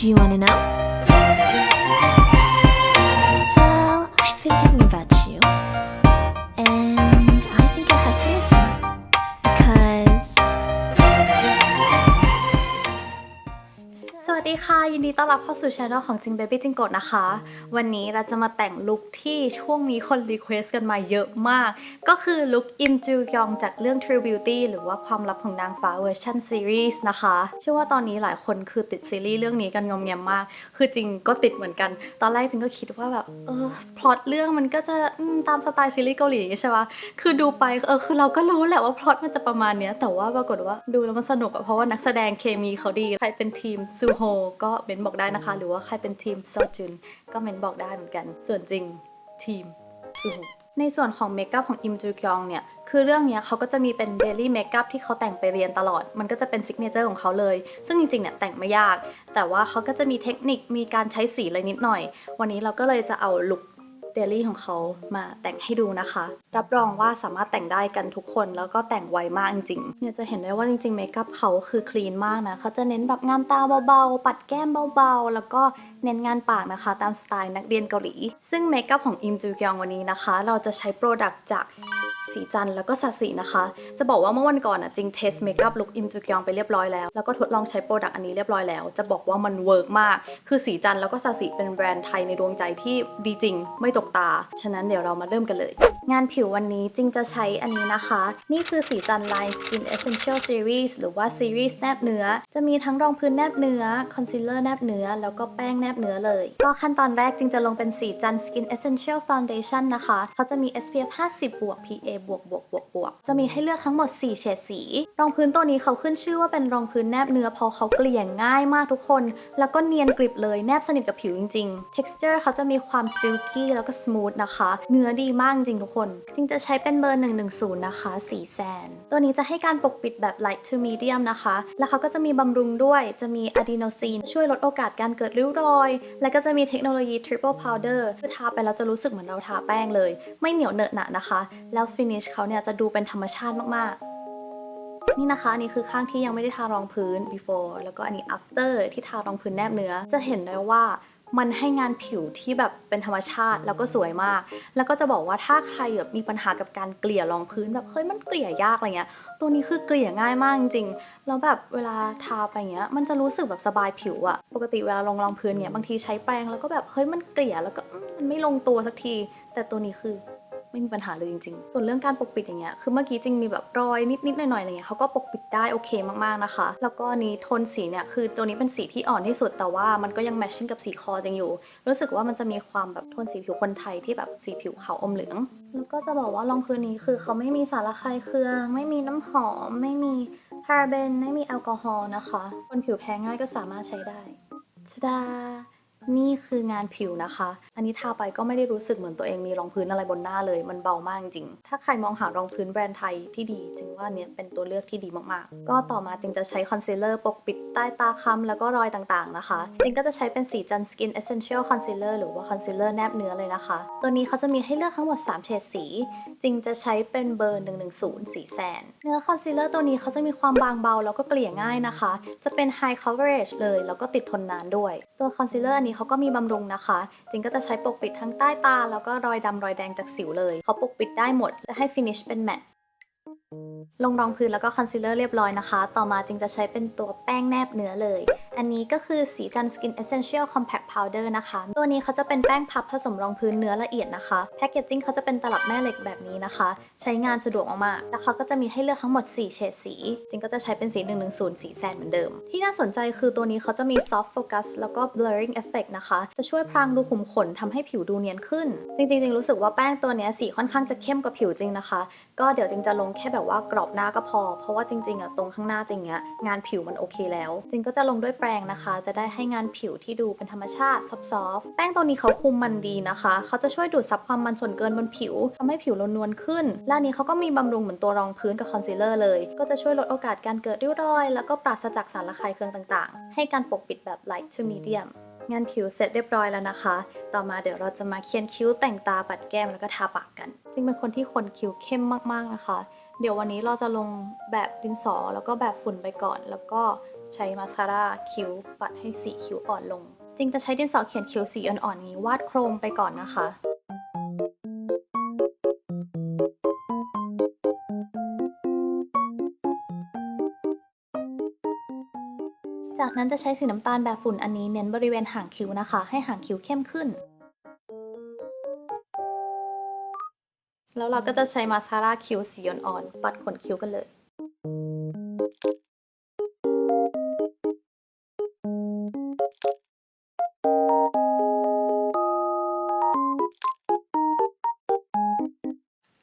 Do you want to know? Well, I've been thinking about you. And I think I have to listen. Because สวัสดีค่ะยินดีต้อนรับเข้าสู่ช่องของจิงเบบี้จิงโกะนะคะวันนี้เราจะมาแต่งลุคที่ช่วงนี้คนรีเควสกันมาเยอะมากก็คือลุคอิมจูยองจากเรื่อง True Beauty หรือว่าความลับของนางฟ้าเวอร์ชันซีรีส์นะคะเชื่อว่าตอนนี้หลายคนคือติดซีรีส์เรื่องนี้กันงอมแงมมากคือจริงก็ติดเหมือนกันตอนแรกจริงก็คิดว่าแบบพล็อตเรื่องมันก็จะตามสไตล์ซีรีส์เกาหลีใช่ปะคือดูไปคือเราก็รู้แหละว่าพล็อตมันจะประมาณเนี้ยแต่ว่าปรากฏว่าดูแล้วมันสนุกอะเพราะว่านักแสดงเคมีเขาดีใครเป็นทีมซูโฮก็เมนบอกได้นะคะหรือว่าใครเป็นทีมโซจุนก็เมนบอกได้เหมือนกันส่วนจริงทีมซูโฮในส่วนของเมคอัพของอิมจูกยองเนี่ยคือเรื่องนี้เขาก็จะมีเป็นเดลี่เมคอัพที่เขาแต่งไปเรียนตลอดมันก็จะเป็นซิกเนเจอร์ของเขาเลยซึ่งจริงๆเนี่ยแต่งไม่ยากแต่ว่าเขาก็จะมีเทคนิคมีการใช้สีอะไรนิดหน่อยวันนี้เราก็เลยจะเอาลุคเดลี่ของเขามาแต่งให้ดูนะคะรับรองว่าสามารถแต่งได้กันทุกคนแล้วก็แต่งไวมากจริงๆเนี่ยจะเห็นได้ว่าจริงๆเมคอัพเขาคือคลีนมากนะเขาจะเน้นแบบงานตาเบาๆปัดแก้มเบาๆแล้วก็เน้นงานปากนะคะตามสไตล์นักเรียนเกาหลีซึ่งเมคอัพของอิมจูกยองวันนี้นะคะเราจะใช้โปรดักต์จากสีจันทร์แล้วก็สัตสีนะคะจะบอกว่าเมื่อวันก่อนจริงเทสเมคอัพลุคอิมจูกยองไปเรียบร้อยแล้วก็ทดลองใช้โปรดักต์อันนี้เรียบร้อยแล้วจะบอกว่ามันเวิร์กมากคือสีจันทร์แล้วก็สัตสีเป็นแบรนด์ไทยในดวงใจที่ดีจริงไม่ตกตาฉะนั้นเดี๋ยวเรามาเริ่มกันเลยงานผิววันนี้จริงจะใช้อันนี้นะคะนี่คือสีจันทร์ Line Skin Essential Series หรือว่า Series แนบเนื้อจะมีทั้งรองพื้นแนบเนื้อคอนซีลเลอร์แนบเนื้อแล้วก็แป้งแนบเนื้อเลยก็ขั้นตอนแรกจริงจะลงเป็นสีจันทร์ Skin Essential Foundation นะคะเขาจะมี SPF 50 บวก PA บวกจะมีให้เลือกทั้งหมด4เฉดสีรองพื้นตัวนี้เขาขึ้นชื่อว่าเป็นรองพื้นแนบเนื้อเพราะเขาเกลี่ยง่ายมากทุกคนแล้วก็เนียนกริบเลยแนบสนิทกับผิวจริงๆ texture เขาจะมีความ silky แล้วก็ smooth นะคะเนื้อดีมากจริงทุกคนจริงจะใช้เป็นเบอร์110นะคะสีแซนตัวนี้จะให้การปกปิดแบบ light to medium นะคะแล้วเขาก็จะมีบำรุงด้วยจะมีอะดีโนซีนช่วยลดโอกาสการเกิดริ้วรอยและก็จะมีเทคโนโลยี triple powder คือทาไปแล้วจะรู้สึกเหมือนเราทาแป้งเลยไม่เหนียวเหนอะหนะนะคะแล้ว finish เขาเนี่ยจะดูเป็นธรรมชาติมากๆนี่นะคะนี่คือข้างที่ยังไม่ได้ทารองพื้น before แล้วก็อันนี้ after ที่ทารองพื้นแนบเนื้อจะเห็นได้ว่ามันให้งานผิวที่แบบเป็นธรรมชาติแล้วก็สวยมากแล้วก็จะบอกว่าถ้าใครแบบมีปัญหากับการเกลี่ยรองพื้นแบบเฮ้ยมันเกลี่ยยากอะไรเงี้ยตัวนี้คือเกลี่ยง่ายมากจริงๆแล้วแบบเวลาทาไปเงี้ยมันจะรู้สึกแบบสบายผิวอะปกติเวลาลงรองพื้นเงี้ยบางทีใช้แปรงแล้วก็แบบเฮ้ยมันเกลี่ยแล้วก็มันไม่ลงตัวสักทีแต่ตัวนี้คือไม่มีปัญหาเลยจริงๆส่วนเรื่องการปกปิดอย่างเงี้ยคือเมื่อกี้จริงมีแบบรอยนิดๆหน่อยๆอะไรเงี้ยเขาก็ปกปิดได้โอเคมากๆนะคะแล้วก็นี้โทนสีเนี่ยคือตัวนี้เป็นสีที่อ่อนที่สุดแต่ว่ามันก็ยังแมทชิ่งกับสีคอจริงอยู่รู้สึกว่ามันจะมีความแบบโทนสีผิวคนไทยที่แบบสีผิวขาวอมเหลืองแล้วก็จะบอกว่ารองพื้นนี้คือเขาไม่มีสารระคายเคืองไม่มีน้ำหอมไม่มีพาราเบนไม่มีแอลกอฮอล์นะคะคนผิวแพ้ง่ายก็สามารถใช้ได้ชดานี่คืองานผิวนะคะอันนี้ทาไปก็ไม่ได้รู้สึกเหมือนตัวเองมีรองพื้นอะไรบนหน้าเลยมันเบามากจริงถ้าใครมองหารองพื้นแบรนด์ไทยที่ดีจริงว่าเนี่ยเป็นตัวเลือกที่ดีมากๆก็ต่อมาจริงจะใช้คอนซีลเลอร์ปกปิดใต้ตาค้ำแล้วก็รอยต่างๆนะคะจริงก็จะใช้เป็นสีจัน Skin Essential Concealer หรือว่า Concealer แนบเนื้อเลยนะคะตัวนี้เขาจะมีให้เลือกทั้งหมด3เฉดสีจริงจะใช้เป็นเบอร์110สีแซนเนื้อคอนซีลเลอร์ตัวนี้เขาจะมีความบางเบาแล้วก็เกลี่ยง่ายนะคะจะเป็น High Coverage เลยแล้วก็ติดทนนานด้วยตัวคอนซีลเลอร์อันนี้เขาก็มีบำรุงนะคะจริงก็จะใช้ปกปิดทั้งใต้ตาแล้วก็รอยดำรอยแดงจากสิวเลยเขาปกปิดได้หมดจะให้ finish เป็นแมตต์ลงรองพื้นแล้วก็คอนซีลเลอร์เรียบร้อยนะคะต่อมาจริงจะใช้เป็นตัวแป้งแนบเนื้อเลยอันนี้ก็คือสีจัน Skin Essential Compact Powder นะคะตัวนี้เขาจะเป็นแป้งพับผสมรองพื้นเนื้อละเอียดนะคะแพคเกจจิ้งเขาจะเป็นตลับแม่เหล็กแบบนี้นะคะใช้งานสะดวกมากๆแล้วเขาก็จะมีให้เลือกทั้งหมด4เฉดสีจริงก็จะใช้เป็นสี110สีแซนเหมือนเดิมที่น่าสนใจคือตัวนี้เขาจะมี Soft Focus แล้วก็ Blurring Effect นะคะจะช่วยพรางรูขุมขนทำให้ผิวดูเนียนขึ้นจริงๆรู้สึกว่าแป้งตัวนี้สีค่อนข้างจะเข้มกว่าผิวจริงนะคะก็เดี๋ยวจริงจะลงแค่แบบว่ากรอบหน้าก็พอเพราะว่าจริงๆตรงข้างหน้าจริงงานผิวมันโอเคแล้วจริงก็จะลงด้วยแปรงนะคะจะได้ให้งานผิวที่ดูเป็นธรรมชาติซอฟต์แป้งตัวนี้เขาคุมมันดีนะคะเขาจะช่วยดูดซับความมันส่วนเกินบนผิวทำให้ผิวเรานวลขึ้นและนี้เขาก็มีบำรุงเหมือนตัวรองพื้นกับคอนซีลเลอร์เลยก็จะช่วยลดโอกาสการเกิดริ้วรอยแล้วก็ปราศจากสารระคายเคืองต่างๆให้การปกปิดแบบ light to medium งานผิวเสร็จเรียบร้อยแล้วนะคะต่อมาเดี๋ยวเราจะมาเขียนคิ้วแต่งตาปัดแก้มแล้วก็ทาปากกันจริงเป็นคนที่ขนคิ้วเข้มมากๆนะคะเดี๋ยววันนี้เราจะลงแบบดินสอแล้วก็แบบฝุ่นไปก่อนแล้วก็ ใช้มาสคาร่าคิ้วปัดให้สีคิ้วอ่อนลงจริงจะใช้ดินสอเขียนคิ้วสีอ่อนๆนี้วาดโครงไปก่อนนะคะจากนั้นจะใช้สีน้ำตาลแบบฝุ่นอันนี้เน้นบริเวณหางคิ้วนะคะให้หางคิ้วเข้มขึ้นแล้วเราก็จะใช้มาสคาร่าคิ้วสีอ่อนๆปัดขนคิ้วกันเลย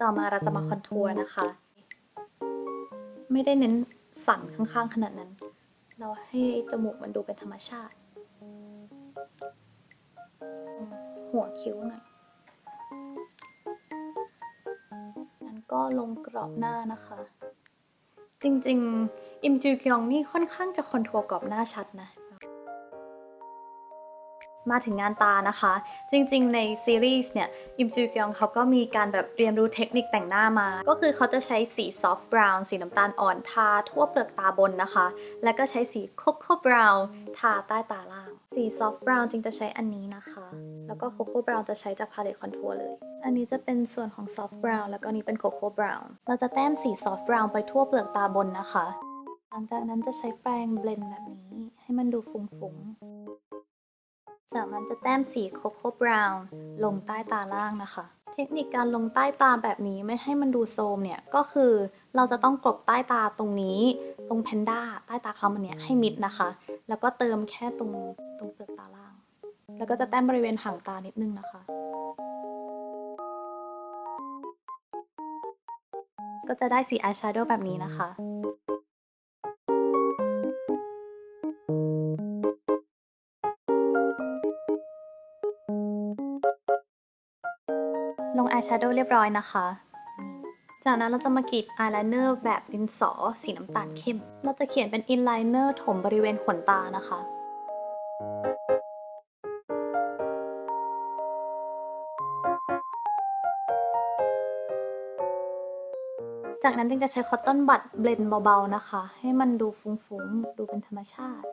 ต่อมาเราจะมาคอนทัวร์นะคะไม่ได้เน้นสันข้างๆขนาดนั้นเราให้จมูกมันดูเป็นธรรมชาติหัวคิ้วหน่อยนั้นก็ลงกรอบหน้านะคะจริงๆอิมจูกยองนี่ค่อนข้างจะคอนทัวร์กรอบหน้าชัดนะมาถึงงานตานะคะจริงๆในซีรีส์เนี่ยอิมจูกยองเขาก็มีการแบบเรียนรู้เทคนิคแต่งหน้ามาก็คือเขาจะใช้สีซอฟต์บราวน์สีน้ำตาลอ่อนทาทั่วเปลือกตาบนนะคะแล้วก็ใช้สีโคโค่บราวน์ทาใต้ตาล่างสีซอฟต์บราวน์จริงจะใช้อันนี้นะคะแล้วก็โคโค่บราวน์จะใช้จากพาเลตคอนทัวร์เลยอันนี้จะเป็นส่วนของซอฟต์บราวน์แล้วก็นี้เป็นโคโค่บราวน์เราจะแต้มสีซอฟต์บราวน์ไปทั่วเปลือกตาบนนะคะหลังจากนั้นจะใช้แปรงเบลนด์แบบนี้ให้มันดูฟุ้งๆจากนั้นจะแต้มสีโคโค่บราวน์ลงใต้ตาล่างนะคะเทคนิคการลงใต้ตาแบบนี้ไม่ให้มันดูโทรมเนี่ยก็คือเราจะต้องกลบใต้ตาตรงนี้ตรงแพนด้าใต้ตาคล้ำอันเนี้ยให้มิดนะคะแล้วก็เติมแค่ตรงเปลือกตาล่างแล้วก็จะแต้มบริเวณหางตานิดนึงนะคะก็จะได้สีอายแชโดว์แบบนี้นะคะลงอายแชโดว์เรียบร้อยนะคะจากนั้นเราจะมากรีดอายไลเนอร์แบบดินสอสีน้ำตาลเข้มเราจะเขียนเป็นอินไลเนอร์ถมบริเวณขนตานะคะจากนั้นจึงจะใช้คอตตอนบัดเบลนด์เบาๆนะคะให้มันดูฟุ้งๆดูเป็นธรรมชาติ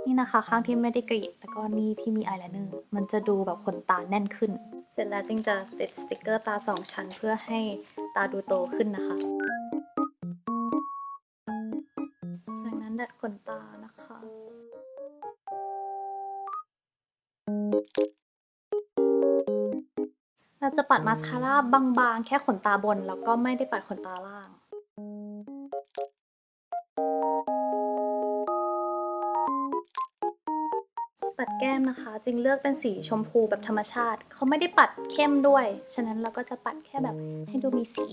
นี่นะคะข้างที่ไม่ได้กรีดแล้วก็นี่ที่มีอายไลเนอร์มันจะดูแบบขนตาแน่นขึ้นเสร็จแล้วจึงจะติดสติกเกอร์ตา2ชั้นเพื่อให้ตาดูโตขึ้นนะคะจากนั้นดัดขนตานะคะเราจะปัดมาสคาร่าบางๆแค่ขนตาบนแล้วก็ไม่ได้ปัดขนตาล่างปัดแก้มนะคะจึงเลือกเป็นสีชมพูแบบธรรมชาติเขาไม่ได้ปัดเข้มด้วยฉะนั้นเราก็จะปัดแค่แบบให้ดูมีสี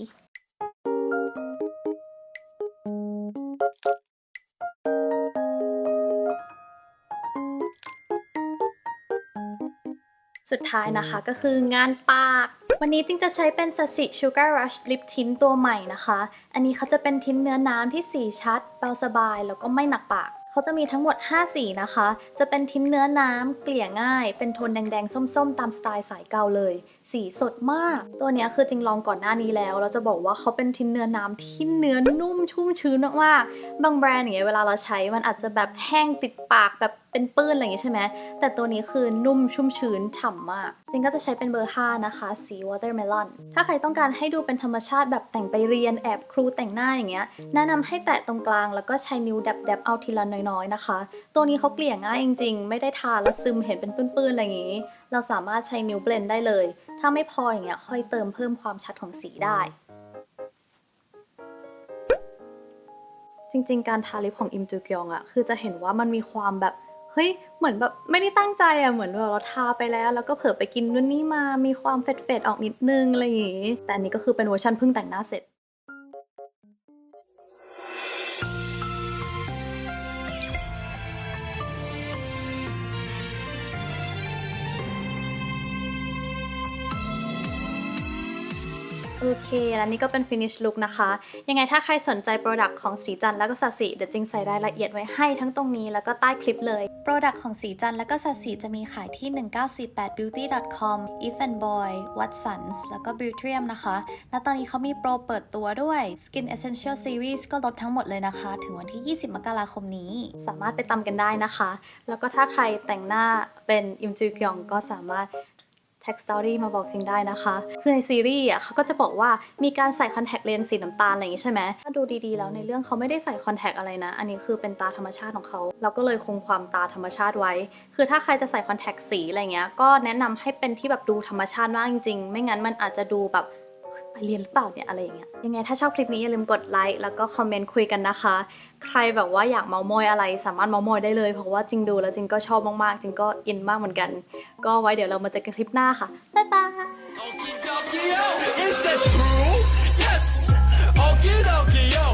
สุดท้ายนะคะก็คืองานปากวันนี้จริงจะใช้เป็นซาซิ Sugar Rush Lip Tint ตัวใหม่นะคะอันนี้เขาจะเป็นทินเนื้อน้ำที่สีชัดเบาสบายแล้วก็ไม่หนักปากเขาจะมีทั้งหมด5สีนะคะจะเป็นทินเนื้อน้ำเกลี่ยง่ายเป็นโทนแดงๆส้มๆตามสไตล์สายเกาเลยสีสดมากตัวนี้คือจริงลองก่อนหน้านี้แล้วเราจะบอกว่าเขาเป็นทินเนื้อน้ำที่เนื้อนุ่มชุ่มชื้นมากๆบางแบรนด์อย่างเงี้ยเวลาเราใช้มันอาจจะแบบแห้งติดปากแบบเป็นปื้นอะไรอย่างงี้ใช่ไหมแต่ตัวนี้คือนุ่มชุ่มชื้นฉ่ำมากจริงก็จะใช้เป็นเบอร์5นะคะสี Watermelon ถ้าใครต้องการให้ดูเป็นธรรมชาติแบบแต่งไปเรียนแอบครูแต่งหน้าอย่างเงี้ยแนะนำให้แตะตรงกลางแล้วก็ใช้นิ้วแดบๆเอาทีละน้อยๆนะคะตัวนี้เขาเกลี่ยง่ายจริงๆไม่ได้ทาแล้วซึมเห็นเป็นปื้นๆอะไรอย่างงี้เราสามารถใช้นิ้วเบลนด์ได้เลยถ้าไม่พออย่างเงี้ยค่อยเติมเพิ่มความชัดของสีได้จริงๆการทาลิปของอิมจูกยองอะคือจะเห็นว่ามันมีความแบบเฮ้ยเหมือนแบบไม่ได้ตั้งใจอะเหมือนแบบเราทาไปแล้วก็เผลอไปกินนู่นนี่มามีความเฟดๆออกนิดนึงอะไรอย่างงี้แต่อันนี้ก็คือเป็นเวอร์ชันเพิ่งแต่งหน้าเสร็จ โอเค และนี่ก็เป็น finish look นะคะ ยังไงถ้าใครสนใจ Product ของสีจันทร์แล้วก็สาสีเดี๋ยวจริงใส่รายละเอียดไว้ให้ทั้งตรงนี้แล้วก็ใต้คลิปเลย Product ของสีจันทร์แล้วก็สาสีจะมีขายที่ 1948beauty.com If and Boy Watsons แล้วก็ Beautrium นะคะ และตอนนี้เขามีโปรเปิดตัวด้วย Skin Essential Series ก็ลดทั้งหมดเลยนะคะ ถึงวันที่ 20 มกราคมนี้ สามารถไปตามกันได้นะคะ แล้วก็ถ้าใครแต่งหน้าเป็นอิมจูกยองก็สามารถแท็กสตอรี่มาบอกจริงได้นะคะ คือในซีรีส์เขาก็จะบอกว่ามีการใส่คอนแทคเลนส์สีน้ำตาลอะไรอย่างนี้ใช่ไหมถ้าดูดีๆแล้วในเรื่องเขาไม่ได้ใส่คอนแทคอะไรนะ อันนี้คือเป็นตาธรรมชาติของเขาเราก็เลยคงความตาธรรมชาติไว้ คือถ้าใครจะใส่คอนแทคสีอะไรเงี้ยก็แนะนำให้เป็นที่แบบดูธรรมชาติมากจริงๆไม่งั้นมันอาจจะดูแบบไปเรียนหรือเปล่าเนี่ยอะไรอย่างเงี้ยยังไงถ้าชอบคลิปนี้อย่าลืมกดไลค์แล้วก็คอมเมนต์คุยกันนะคะใครแบบว่าอยากเมามอยอะไรสามารถเมามอยได้เลยเพราะว่าจริงดูแล้วจริงก็ชอบมากๆจริงก็อินมากเหมือนกันก็ไว้เดี๋ยวเรามาเจอกันคลิปหน้าค่ะบ๊ายบาย Is that true? Yes. Okie dokie, yo.